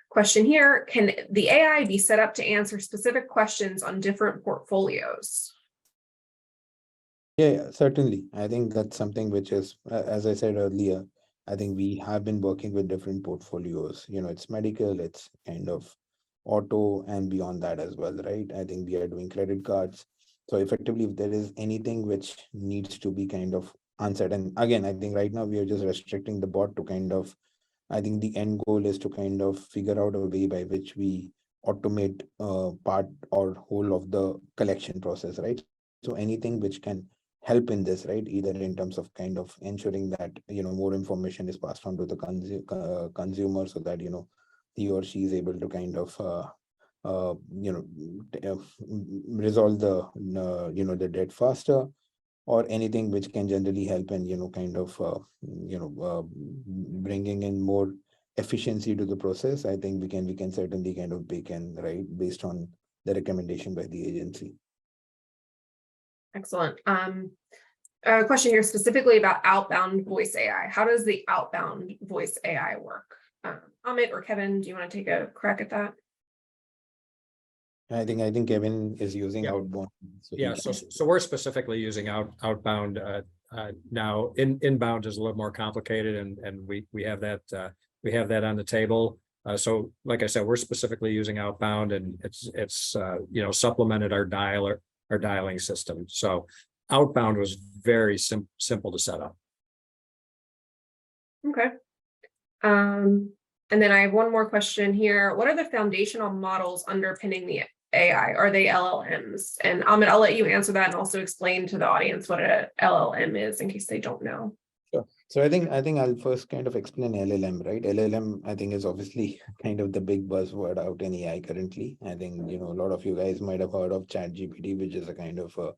question here. Can the AI be set up to answer specific questions on different portfolios? Yeah, certainly. I think that's something which is, as I said earlier, I think we have been working with different portfolios. It's medical, it's kind of auto, and beyond that as well, right? I think we are doing credit cards. So effectively, if there is anything which needs to be kind of answered, and again, I think right now we are just restricting the bot to kind of, I think the end goal is to kind of figure out a way by which we automate part or whole of the collection process, right? So anything which can help in this, right? Either in terms of kind of ensuring that, more information is passed on to the consumer, so that, he or she is able to kind of, resolve the debt faster, or anything which can generally help in, kind of, bringing in more efficiency to the process. I think we can certainly kind of bake in, right, based on the recommendation by the agency. Excellent. A question here specifically about outbound voice AI. How does the outbound voice AI work? Amit or Kevin, do you want to take a crack at that? I think Kevin is using outbound. So we're specifically using outbound now. Inbound is a little more complicated, and we have that on the table. So like I said, we're specifically using outbound, and it's supplemented our dialing system. So outbound was very simple to set up. Okay. And then I have one more question here. What are the foundational models underpinning the AI? Are they LLMs? And Amit, I'll let you answer that and also explain to the audience what a LLM is in case they don't know. Sure. So I think I'll first kind of explain LLM, right? LLM, I think, is obviously kind of the big buzzword out in AI currently. I think, a lot of you guys might have heard of ChatGPT, which is a kind of a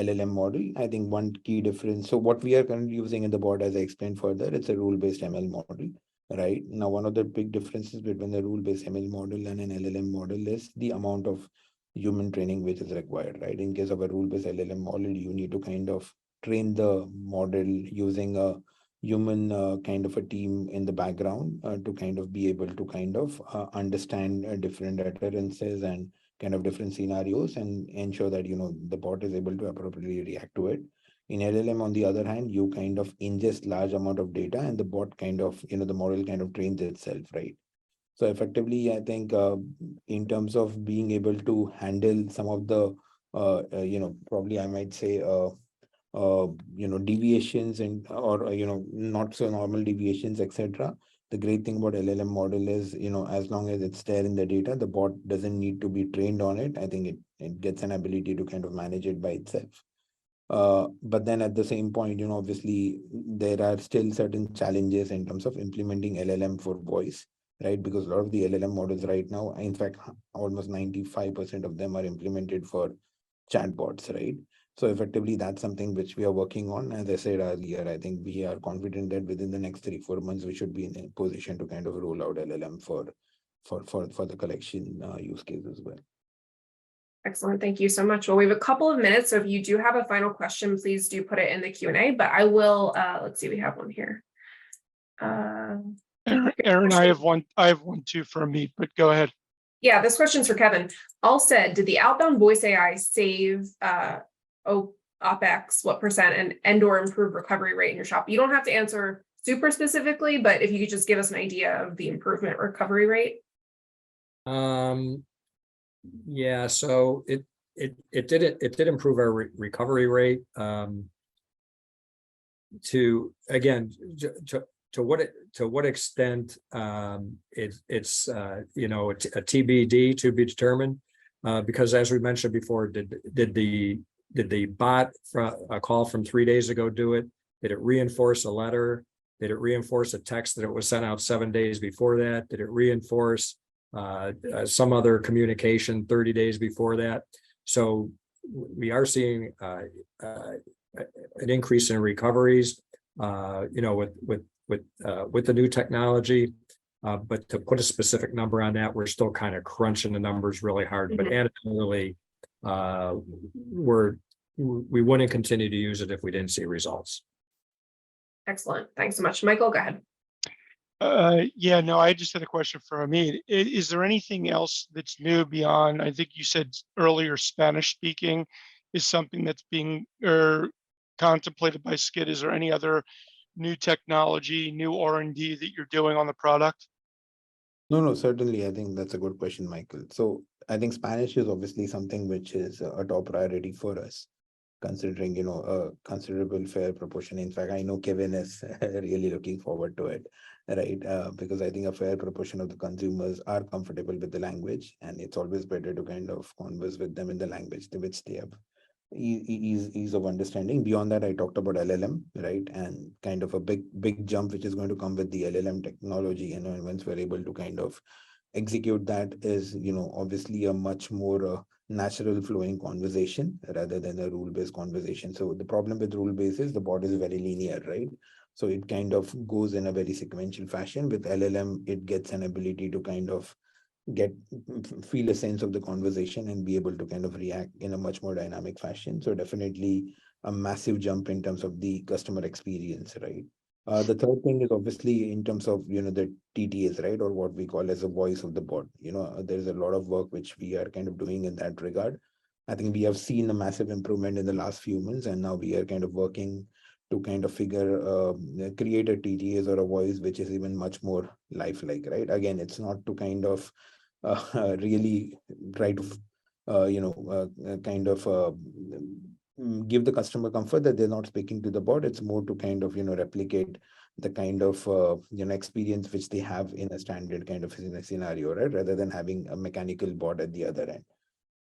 LLM model. I think one key difference. So what we are currently using in the board, as I explained further, it's a rule-based ML model, right? Now, one of the big differences between the rule-based ML model and an LLM model is the amount of human training which is required, right? In case of a rule-based LLM model, you need to kind of train the model using a human kind of a team in the background to kind of be able to kind of understand different utterances and kind of different scenarios and ensure that the bot is able to appropriately react to it. In LLM, on the other hand, you kind of ingest large amount of data and the bot kind of the model kind of trains itself, right? So effectively, I think in terms of being able to handle some of the probably I might say deviations and or not so normal deviations, etc. The great thing about LLM model is as long as it's there in the data, the bot doesn't need to be trained on it. I think it gets an ability to kind of manage it by itself. But then at the same point, obviously there are still certain challenges in terms of implementing LLM for voice, right? Because a lot of the LLM models right now, in fact, almost 95% of them are implemented for chatbots, right? So effectively, that's something which we are working on. As I said earlier, I think we are confident that within the next 3-4 months, we should be in a position to kind of roll out LLM for the collection use case as well. Excellent. Thank you so much. Well, we have a couple of minutes. So if you do have a final question, please do put it in the Q&A, but I will, let's see, we have one here. Aaron, I have one too for me, but go ahead. Yeah, this question's for Kevin. All said, did the outbound voice AI save OpEx, what percent, and or improve recovery rate in your shop? You don't have to answer super specifically, but if you could just give us an idea of the improvement recovery rate. Yeah, so it did improve our recovery rate to what extent it's a TBD, to be determined, because as we mentioned before, did the bot a call from 3 days ago do it? Did it reinforce a letter? Did it reinforce a text that it was sent out 7 days before that? Did it reinforce some other communication 30 days before that? So we are seeing an increase in recoveries, with the new technology, but to put a specific number on that, we're still kind of crunching the numbers really hard. But anecdotally, we wouldn't continue to use it if we didn't see results. Excellent. Thanks so much. Michael, go ahead. Yeah, no, I just had a question for Amit. Is there anything else that's new beyond, I think you said earlier, Spanish speaking is something that's being contemplated by SCID? Is there any other new technology, new R&D that you're doing on the product? No, certainly. I think that's a good question, Michael. So I think Spanish is obviously something which is a top priority for us, considering, a considerable fair proportion. In fact, I know Kevin is really looking forward to it, right? Because I think a fair proportion of the consumers are comfortable with the language, and it's always better to kind of converse with them in the language to which they have ease of understanding. Beyond that, I talked about LLM, right? And kind of a big jump which is going to come with the LLM technology, and once we're able to kind of execute that is, obviously a much more natural flowing conversation rather than a rule-based conversation. So the problem with rule-based is the bot is very linear, right? So it kind of goes in a very sequential fashion. With LLM, it gets an ability to kind of feel a sense of the conversation and be able to kind of react in a much more dynamic fashion. So definitely a massive jump in terms of the customer experience, right? The third thing is obviously in terms of, the TTAs, right? Or what we call as a voice of the bot. There's a lot of work which we are kind of doing in that regard. I think we have seen a massive improvement in the last few months, and now we are kind of working to kind of create a TTAs or a voice which is even much more lifelike, right? Again, it's not to kind of really try to, give the customer comfort that they're not speaking to the bot. It's more to kind of, replicate the kind of, experience which they have in a standard kind of scenario, right? Rather than having a mechanical bot at the other end.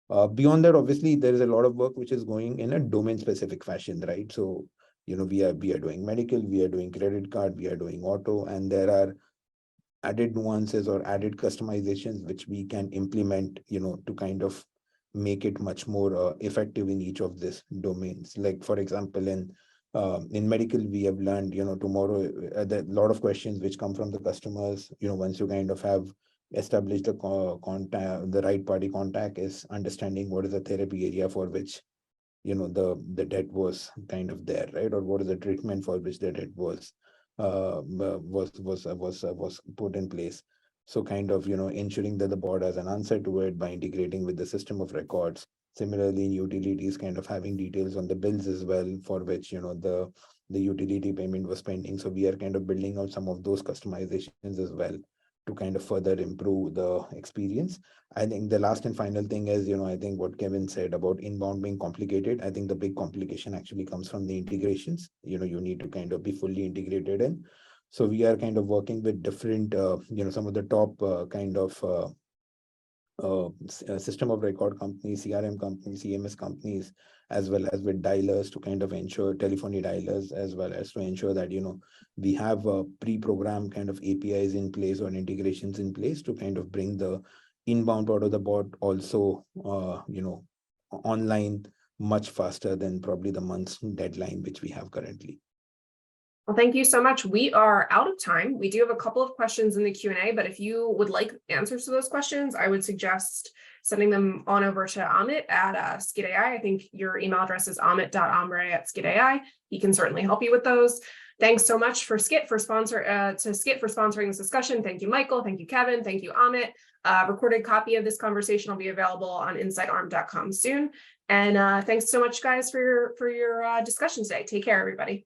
Beyond that, obviously, there is a lot of work which is going in a domain specific fashion, right? So, we are doing medical, we are doing credit card, we are doing auto, and there are added nuances or added customizations which we can implement, to kind of make it much more effective in each of these domains. Like, for example, in medical, we have learned, tomorrow, there are a lot of questions which come from the customers, once you kind of have established the contact, the right party contact is understanding what is the therapy area for which, the debt was kind of there, right? Or what is the treatment for which the debt was put in place. So kind of, ensuring that the board has an answer to it by integrating with the system of records. Similarly, in utilities, kind of having details on the bills as well, for which, the utility payment was pending. So we are kind of building out some of those customizations as well to kind of further improve the experience. I think the last and final thing is, I think what Kevin said about inbound being complicated. I think the big complication actually comes from the integrations. You need to kind of be fully integrated in. So we are kind of working with different, some of the top system of record companies, CRM companies, CMS companies, as well as with dialers to kind of ensure telephony dialers, as well as to ensure that, we have a pre-programmed kind of APIs in place or integrations in place to kind of bring the inbound part of the bot also, online much faster than probably the month's deadline, which we have currently. Well, thank you so much. We are out of time. We do have a couple of questions in the Q&A, but if you would like answers to those questions, I would suggest sending them on over to Amit at Skid AI. I think your email address is amit.amre@Skid AI. He can certainly help you with those. Thanks so much for Skid for sponsoring this discussion. Thank you, Michael. Thank you, Kevin. Thank you, Amit. Recorded copy of this conversation will be available on insidearm.com soon. And thanks so much, guys, for your discussion today. Take care, everybody.